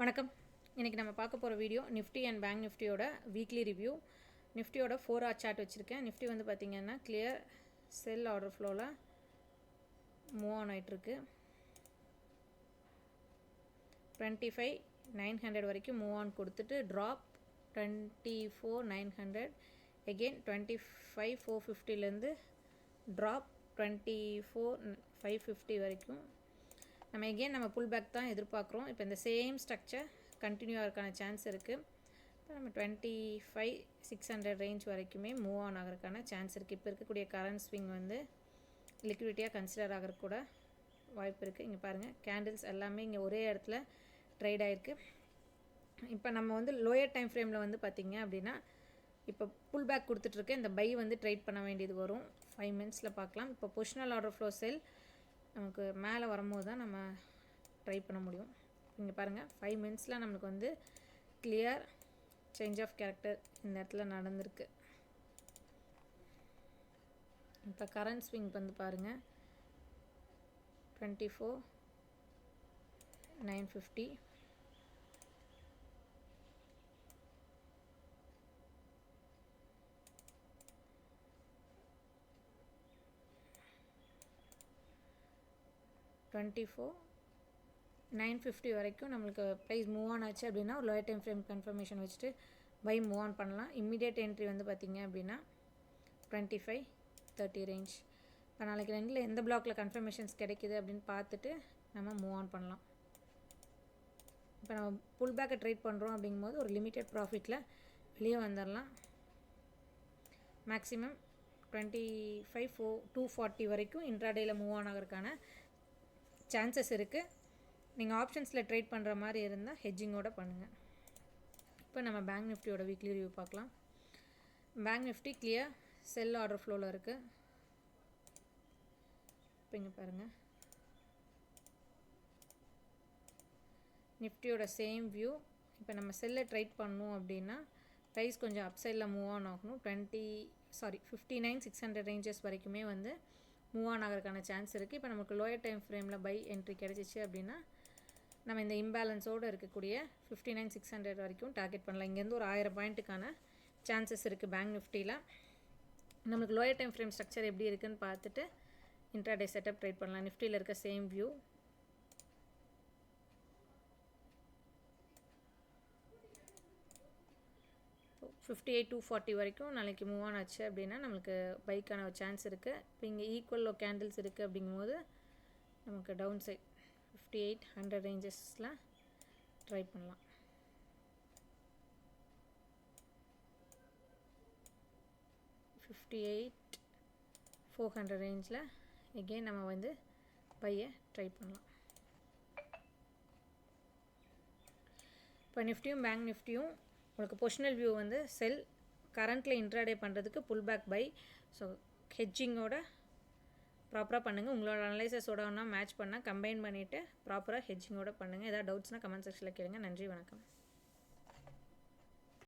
வணக்கம். இன்றைக்கி நம்ம பார்க்க போகிற வீடியோ நிஃப்டி அண்ட் பேங்க் நிஃப்டியோட வீக்லி ரிவ்யூ. நிஃப்டியோட 4 hour சார்ட் வச்சுருக்கேன். நிஃப்டி வந்து பார்த்திங்கன்னா கிளியர் செல் ஆர்டர் ஃப்ளோவில் மூவ் ஆன் ஆகிட்டுருக்கு. 25,900 வரைக்கும் மூவ் ஆன் கொடுத்துட்டு ட்ராப் 24,900, எகெயின் 25,450லேருந்து ட்ராப் 24,550 வரைக்கும். நம்ம புல் பேக் தான் எதிர்பார்க்குறோம். இப்போ இந்த சேம் ஸ்ட்ரக்சர் கண்டினியூ ஆகிறதுக்கான சான்ஸ் இருக்குது. இப்போ நம்ம 25,600 ரேஞ்ச் வரைக்குமே மூவ் ஆன் ஆகிறதுக்கான சான்ஸ் இருக்குது. இப்போ இருக்கக்கூடிய கரண்ட் ஸ்விங் வந்து லிக்விடிட்டியாக கன்சிடர் ஆகிறது கூட வாய்ப்பு இருக்குது. இங்கே பாருங்கள், கேண்டில்ஸ் எல்லாமே இங்கே ஒரே இடத்துல ட்ரேட் ஆகிருக்கு. இப்போ நம்ம வந்து லோயர் டைம் ஃப்ரேமில் வந்து பார்த்திங்க அப்படின்னா இப்போ புல் பேக் கொடுத்துட்ருக்கு. இந்த பை வந்து ட்ரேட் பண்ண வேண்டியது வரும். 5 minutes பார்க்கலாம். இப்போ பொசிஷனல் ஆர்டர் ஃப்ளோ செல் நமக்கு மேலே வரும்போது தான் நம்ம ட்ரை பண்ண முடியும். இங்கே பாருங்கள், 5 minutes நம்மளுக்கு வந்து கிளியர் சேஞ்ச் ஆஃப் கேரக்டர் இந்த இடத்துல நடந்திருக்கு. இப்போ கரண்ட் ஸ்விங் வந்து பாருங்கள், 24,950. $24,950 வரைக்கும் நம்மளுக்கு ப்ரைஸ் மூவ் ஆன் ஆச்சு அப்படின்னா ஒரு லோயர் டைம் ஃப்ரேம் கன்ஃபர்மேஷன் வச்சுட்டு பை மூவ் ஆன் பண்ணலாம். இம்மிடியேட் என்ட்ரி வந்து பார்த்திங்க அப்படின்னா 25,30 ரேஞ்ச். இப்போ நாளைக்கு ரெண்டில் எந்த பிளாக்கில் கன்ஃபர்மேஷன்ஸ் கிடைக்கிது அப்படின்னு பார்த்துட்டு நம்ம மூவ் ஆன் பண்ணலாம். இப்போ நம்ம புல் பேக்கை ட்ரேட் பண்ணுறோம் அப்படிங்கும்போது ஒரு லிமிட்டட் ப்ராஃபிட்டில் வெளியே வந்துடலாம். மேக்ஸிமம் 25,240 வரைக்கும் இன்ட்ராடேயில் மூவ் ஆன் ஆகிறதுக்கான சான்சஸ் இருக்குது. நீங்கள் ஆப்ஷன்ஸில் ட்ரேட் பண்ணுற மாதிரி இருந்தால் ஹெட்ஜிங்கோடு பண்ணுங்கள். இப்போ நம்ம பேங்க் நிஃப்டியோட வீக்லி ரிவ்யூ பார்க்கலாம். Bank Nifty clear sell order ஃப்ளோவில் இருக்குது. இப்போ இங்கே பாருங்கள், நிஃப்டியோட சேம் வியூ. இப்போ நம்ம செல்லை ட்ரேட் பண்ணோம் அப்படின்னா ப்ரைஸ் கொஞ்சம் அப்சைடில் மூவ் ஆன் ஆகணும். 59,600 ரேஞ்சஸ் வரைக்குமே வந்து மூவ் ஆன் ஆகிறதுக்கான சான்ஸ் இருக்குது. இப்போ நமக்கு லோயர் டைம் ஃப்ரேமில் பை என்ட்ரி கிடச்சிச்சு அப்படின்னா நம்ம இந்த இம்பேலன்ஸோடு இருக்கக்கூடிய 59,600 வரைக்கும் டார்கெட் பண்ணலாம். இங்கேருந்து ஒரு 1000 பாயிண்ட்டுக்கான சான்சஸ் இருக்குது பேங்க் நிஃப்டியில். நம்மளுக்கு லோயர் டைம் ஃப்ரேம் ஸ்ட்ரக்சர் எப்படி இருக்குதுன்னு பார்த்துட்டு இன்ட்ராடே செட்டப் ட்ரேட் பண்ணலாம். நிஃப்டியில் இருக்க சேம் வியூ. இப்போ 58,240 வரைக்கும் நாளைக்கு மூவ் ஆன் ஆச்சு அப்படின்னா நம்மளுக்கு பைக்கான ஒரு சான்ஸ் இருக்குது. இப்போ இங்கே ஈக்குவல் கேண்டில்ஸ் இருக்குது அப்படிங்கும்போது நமக்கு டவுன் சைட் 5800 ரேஞ்சஸில் ட்ரை பண்ணலாம். $58,400 ரேஞ்சில் எகெயின் நம்ம வந்து பையை ட்ரை பண்ணலாம். இப்போ நிஃப்டியும் பேங்க் நிஃப்டியும் உங்களுக்கு பொசிஷனல் வியூ வந்து செல், கரண்ட்டில் இன்ட்ராடே பண்ணுறதுக்கு புல் பேக் பை. ஸோ ஹெட்ஜிங்கோட ப்ராப்பராக பண்ணுங்கள். உங்களோட அனலைசஸோட ஒன்றா மேட்ச் பண்ணால் கம்பைன் பண்ணிவிட்டு ப்ராப்பராக ஹெட்ஜிங்கோட பண்ணுங்கள். ஏதாவது டவுட்ஸ்னால் கமெண்ட் செக்ஷனில் கேளுங்க. நன்றி, வணக்கம்.